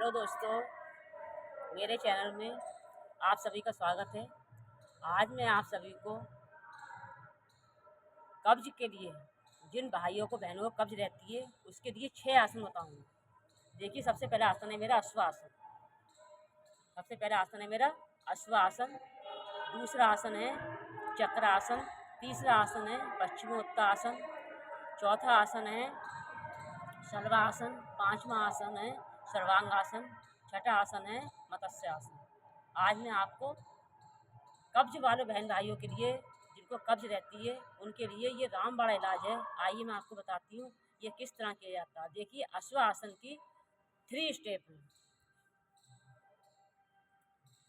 Hello दोस्तों, मेरे channel में आप सभी का स्वागत है। आज मैं आप सभी को कब्ज के लिए, जिन भाइयों को बहनों को कब्ज रहती है उसके लिए 6 आसन बताऊंगी। देखिए, सबसे पहला आसन है मेरा अश्व आसन। सबसे पहला आसन है मेरा अश्व आसन। दूसरा आसन है चक्र आसन। तीसरा आसन है पश्चिमोत्तासन। चौथा आसन है शलभासन। पांचवा आसन है सर्वांगासन। छठा आसन है मत्स्य आसन। आज मैं आपको कब्ज वाले बहन भाइयों के लिए, जिनको कब्ज रहती है उनके लिए ये रामबाण इलाज है। आइए मैं आपको बताती हूँ ये किस तरह किया जाता है। देखिए, अश्व आसन की 3 स्टेप है।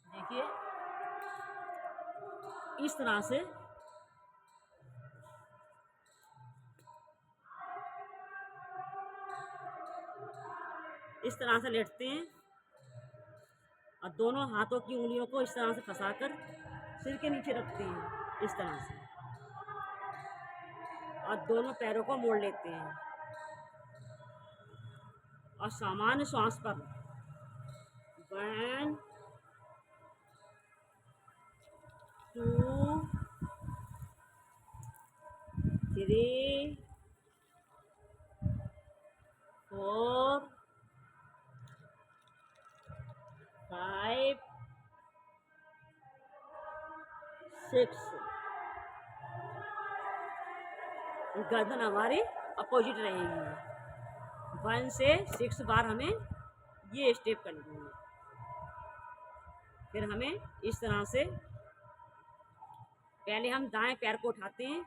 देखिए, इस तरह से लेटते हैं और दोनों हाथों की उंगलियों को इस तरह से फंसाकर सिर के नीचे रखते हैं, इस तरह से, और दोनों पैरों को मोड़ लेते हैं और सामान्य श्वास पर 1 2 3 4 5 6। गर्दन हमारी अपोजिट रहेगी। 1 से 6 बार हमें ये स्टेप करनी है। फिर हमें इस तरह से पहले हम दाएं पैर को उठाते हैं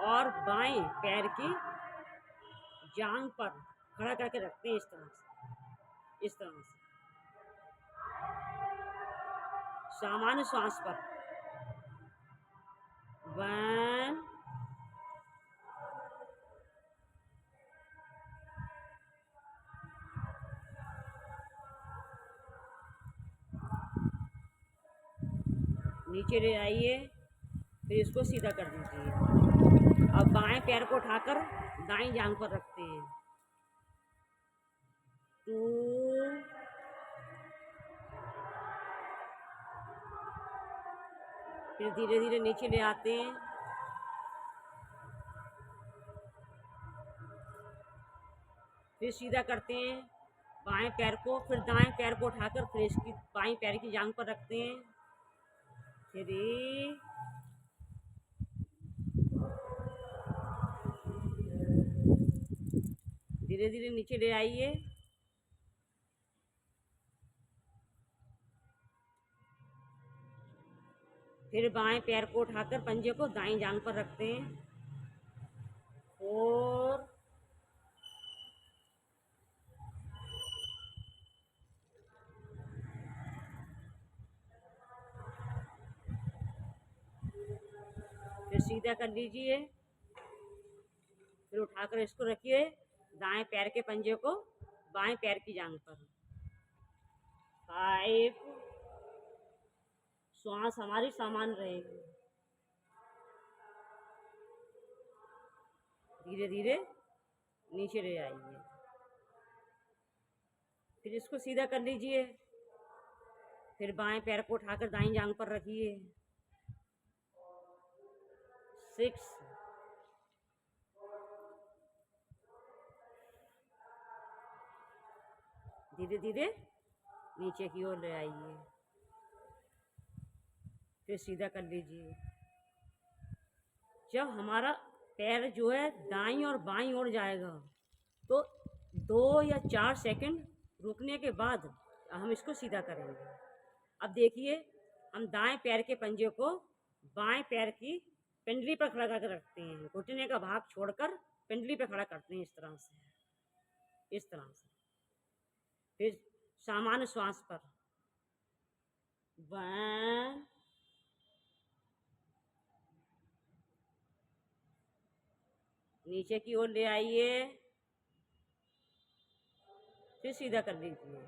और बाएं पैर की जांघ पर खड़ा करके रखते हैं, इस तरह से, इस तरह से, सामान्य श्वास पर 1 नीचे ले आइए, फिर इसको सीधा कर दीजिए। अब बाएं पैर को उठाकर दाएं जांघ पर रखते हैं। 2 फिर धीरे धीरे नीचे ले आते हैं। फिर सीधा करते हैं बाएं पैर को, फिर दाएं पैर को उठाकर फिर इसकी बाएं पैर की जांघ पर रखते हैं। 3 धीरे धीरे नीचे ले आइए। फिर बाएं पैर को उठाकर पंजे को दाएं जांघ पर रखते हैं। 4 फिर सीधा कर लीजिए। फिर उठाकर इसको रखिए दाएं पैर के पंजे को बाएं पैर की जांघ पर। 5 श्वास हमारी सामान्य रहेगी। धीरे धीरे नीचे ले आइए। फिर इसको सीधा कर लीजिए। फिर बाएं पैर को उठाकर दाईं जांघ पर रखिए। 6 धीरे धीरे नीचे की ओर ले आइए। फिर सीधा कर लीजिए। जब हमारा पैर जो है दाईं और बाईं ओर जाएगा तो 2 या 4 सेकंड रुकने के बाद हम इसको सीधा करेंगे। अब देखिए, हम दाएं पैर के पंजे को बाएं पैर की पिंडली पर खड़ा करके रखते हैं। घुटने का भाग छोड़कर पिंडली पर खड़ा करते हैं, इस तरह से, इस तरह से। फिर सामान्य श्वास पर 1 नीचे की ओर ले आइए। फिर सीधा कर लीजिए।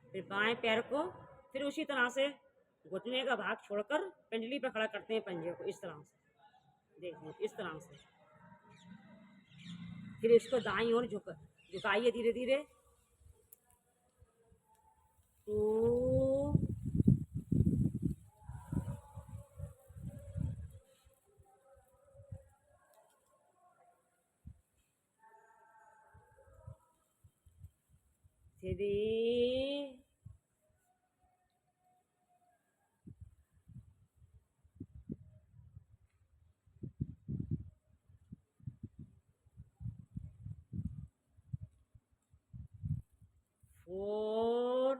फिर बाएं पैर को फिर उसी तरह से घुटने का भाग छोड़कर पिंडली पर खड़ा करते हैं पंजे को, इस तरह से, देखिए, इस तरह से। फिर इसको दाईं ओर झुकाइए धीरे धीरे। 2 3 4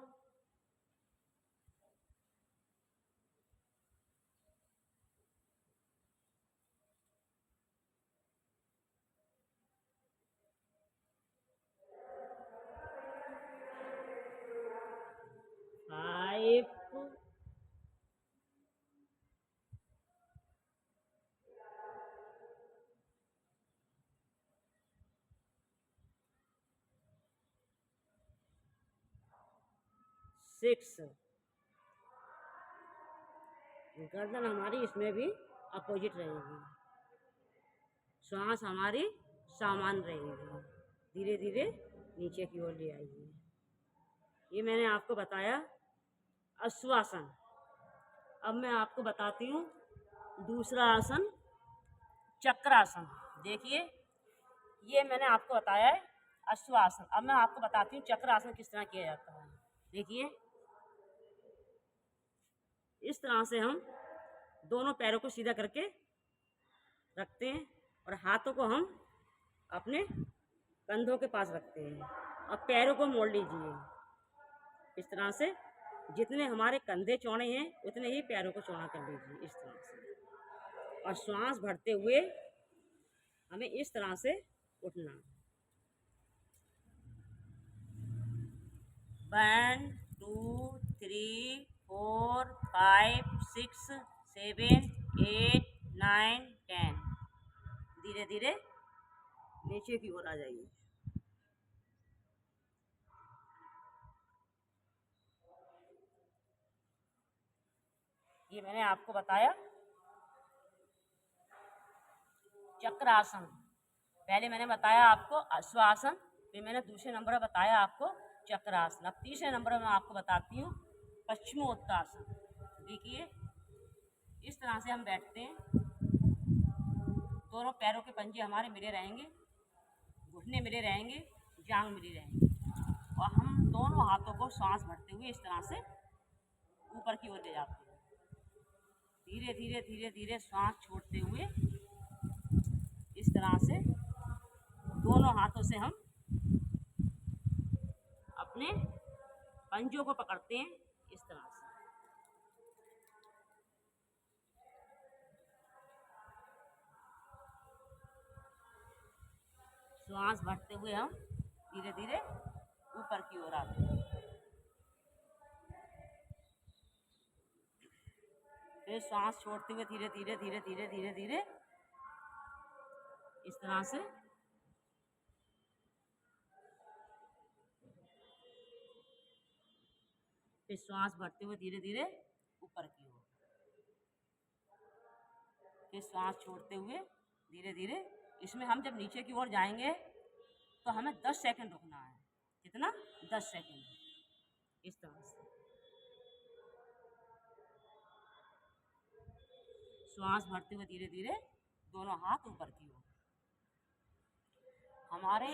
5 6। गर्दन हमारी इसमें भी अपोजिट रहेगी, श्वास हमारी सामान्य रहेगी, धीरे धीरे नीचे की ओर ले आइए। ये मैंने आपको बताया अश्वासन। अब मैं आपको बताती हूँ दूसरा आसन, चक्रासन। देखिए, ये मैंने आपको बताया है अश्वासन। अब मैं आपको बताती हूँ चक्रासन किस तरह किया जाता है। देखिए, इस तरह से हम दोनों पैरों को सीधा करके रखते हैं और हाथों को हम अपने कंधों के पास रखते हैं और पैरों को मोड़ लीजिए। इस तरह से जितने हमारे कंधे चौड़े हैं उतने ही पैरों को चौड़ा कर लीजिए, इस तरह से। और श्वास भरते हुए हमें इस तरह से उठना। 1 2 3 4 5 6 7 8 9 10। धीरे धीरे नीचे की ओर आ जाइए। ये मैंने आपको बताया चक्रासन। पहले मैंने बताया आपको अश्वासन, फिर मैंने दूसरे नंबर पर बताया आपको चक्रासन। अब तीसरे नंबर में आपको बताती हूँ पश्चिमोत्तासन। देखिए, इस तरह से हम बैठते हैं, दोनों पैरों के पंजे हमारे मिले रहेंगे, घुटने मिले रहेंगे, जांग मिली रहेंगी और हम दोनों हाथों को सांस भरते हुए इस तरह से ऊपर की ओर ले जाते हैं। धीरे धीरे धीरे धीरे सांस छोड़ते हुए इस तरह से दोनों हाथों से हम अपने पंजों को पकड़ते हैं, इस तरह से। श्वास भरते हुए हम धीरे धीरे ऊपर की ओर आते हैं। फिर श्वास छोड़ते हुए धीरे धीरे धीरे धीरे धीरे धीरे इस तरह से फिर श्वास भरते हुए धीरे धीरे ऊपर की ओर। फिर श्वास छोड़ते हुए धीरे धीरे। इसमें हम जब नीचे की ओर जाएंगे तो हमें 10 सेकंड रुकना है। कितना? 10 सेकंड। इस तरह से श्वास भरते हुए धीरे धीरे दोनों हाथ ऊपर की ओर। हमारे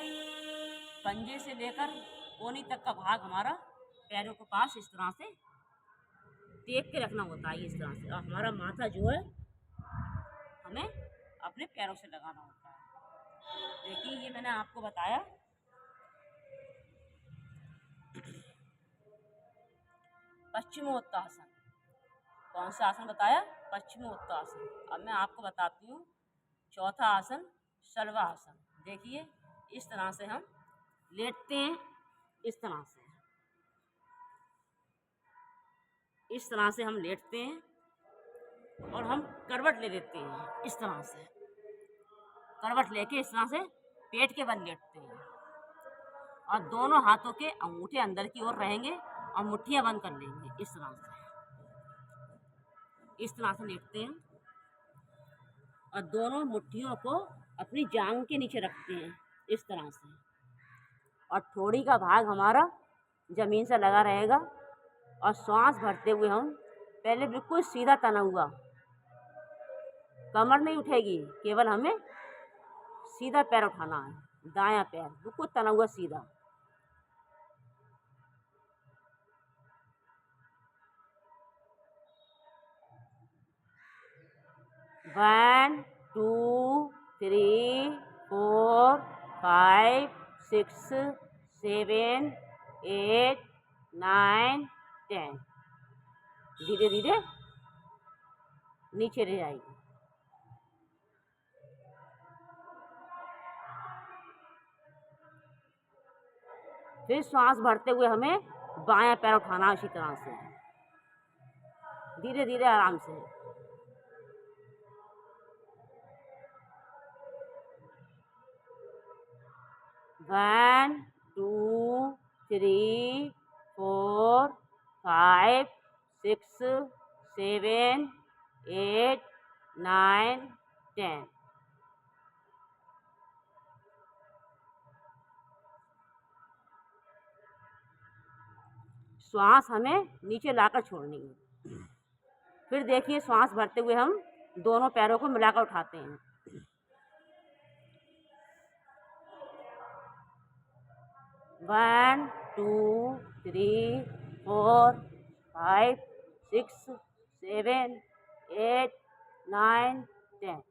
पंजे से लेकर कोहनी तक का भाग हमारा पैरों के पास इस तरह से टेक के रखना होता है, इस तरह से। और हमारा माथा जो है हमें अपने पैरों से लगाना होता है। देखिए, ये मैंने आपको बताया पश्चिमोत्तासन। कौन सा आसन बताया? पश्चिमोत्तासन। अब मैं आपको बताती हूँ चौथा आसन, शलवासन। देखिए, इस तरह से हम लेटते हैं, इस तरह से। इस तरह से हम लेटते हैं और हम करवट ले लेते हैं, इस तरह से। करवट लेके इस तरह से पेट के बल लेटते हैं और दोनों हाथों के अंगूठे अंदर की ओर रहेंगे और मुट्ठियां बंद कर लेंगे, इस तरह से। इस तरह से लेटते हैं और दोनों मुट्ठियों को अपनी जांग के नीचे रखते हैं, इस तरह से। और ठोड़ी का भाग हमारा जमीन से लगा रहेगा और श्वास भरते हुए हम पहले बिल्कुल सीधा तना हुआ, कमर नहीं उठेगी, केवल हमें सीधा पैर उठाना है, दायां पैर बिल्कुल तना हुआ सीधा। 1 2 3 4 5 6 7 8 9 10। धीरे धीरे नीचे रह आएगी। फिर श्वास भरते हुए हमें बायां पैर उठाना उसी तरह से, धीरे धीरे आराम से। 1 2 3 4 5 6 7 8 9 10। श्वास हमें नीचे लाकर छोड़नी है। फिर देखिए श्वास भरते हुए हम दोनों पैरों को मिलाकर उठाते हैं। 1 2 3 4 5 6 7 8 9 10।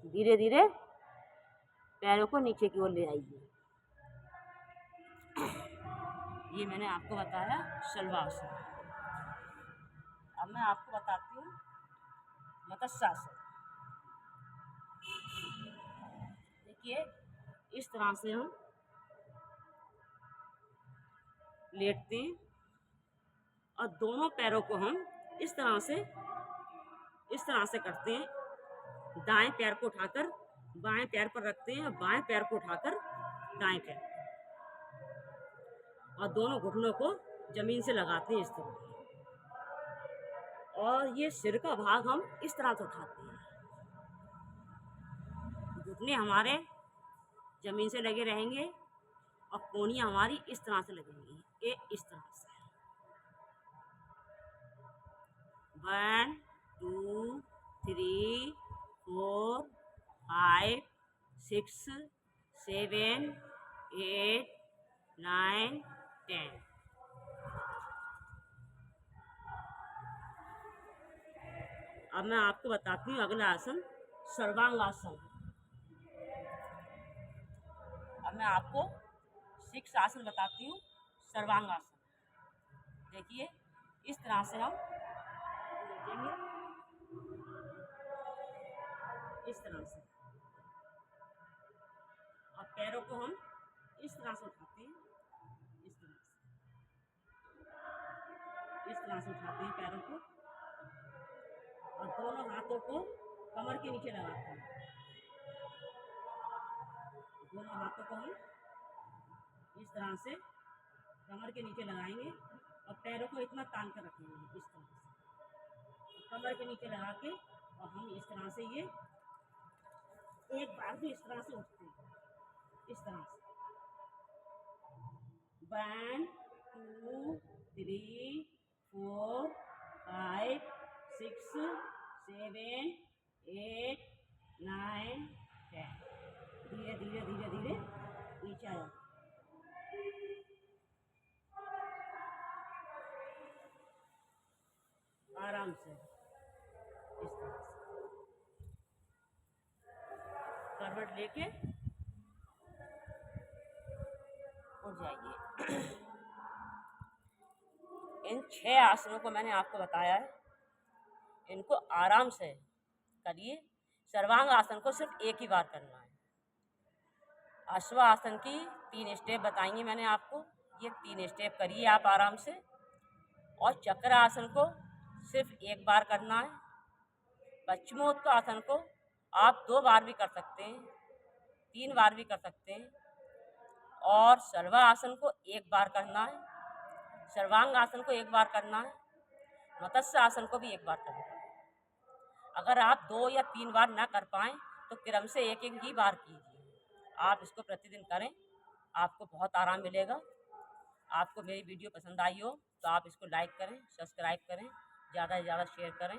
धीरे धीरे पैरों को नीचे की ओर ले आइए। ये मैंने आपको बताया शलभासन। अब मैं आपको बताती हूँ मत्स्यासन। देखिए इस तरह से हम लेटते हैं और दोनों पैरों को हम इस तरह से करते हैं। दाएं पैर को उठाकर बाएं पैर पर रखते हैं और बाएं पैर को उठाकर दाएं पैर, और दोनों घुटनों को जमीन से लगाते हैं इस तरह। और ये सिर का भाग हम इस तरह से उठाते हैं, घुटने हमारे जमीन से लगे रहेंगे और कोहनियाँ हमारी इस तरह से लगेंगी, ये इस तरह से। 1 2 3 4 5 6 7 8 9 10। अब मैं आपको बताती हूँ अगला आसन सर्वांगासन। अब मैं आपको 6 आसन बताती हूँ सर्वांगासन। देखिए इस तरह से हम लेटेंगे, इस तरह से, और पैरों को हम इस तरह से उठाते हैं, इस तरह से उठाते हैं पैरों को, और दोनों हाथों को कमर के नीचे लगाते हैं। दोनों हाथों को हम इस तरह से कमर के नीचे लगाएंगे और पैरों को इतना तान कर रखेंगे इस तरह से, कमर के नीचे लगा के, और हम इस तरह से ये एक बार भी इस तरह से उठते हैं, इस तरह से। 1 2 3 4 5 6 7 8 9 10। धीरे धीरे धीरे धीरे नीचे आया। आराम से इस तरह से करवट लेके उठ जाइए। इन 6 आसनों को मैंने आपको बताया है, इनको आराम से करिए। सर्वांग आसन को सिर्फ एक ही बार करना है। अश्वासन की 3 स्टेप बताएंगे मैंने आपको, ये 3 स्टेप करिए आप आराम से। और चक्र आसन को सिर्फ एक बार करना है। पश्चिमोत्तासन को आप 2 बार भी कर सकते हैं, 3 बार भी कर सकते हैं। और सर्वासन को 1 बार करना है, सर्वांग आसन को 1 बार करना है, मत्स्य आसन को भी 1 बार करना है। अगर आप 2 या 3 बार ना कर पाएँ तो क्रम से एक एक ही बार कीजिए। आप इसको प्रतिदिन करें आपको बहुत आराम मिलेगा। आपको मेरी वीडियो पसंद आई हो तो आप इसको लाइक करें, सब्सक्राइब करें, ज़्यादा से ज़्यादा शेयर करें।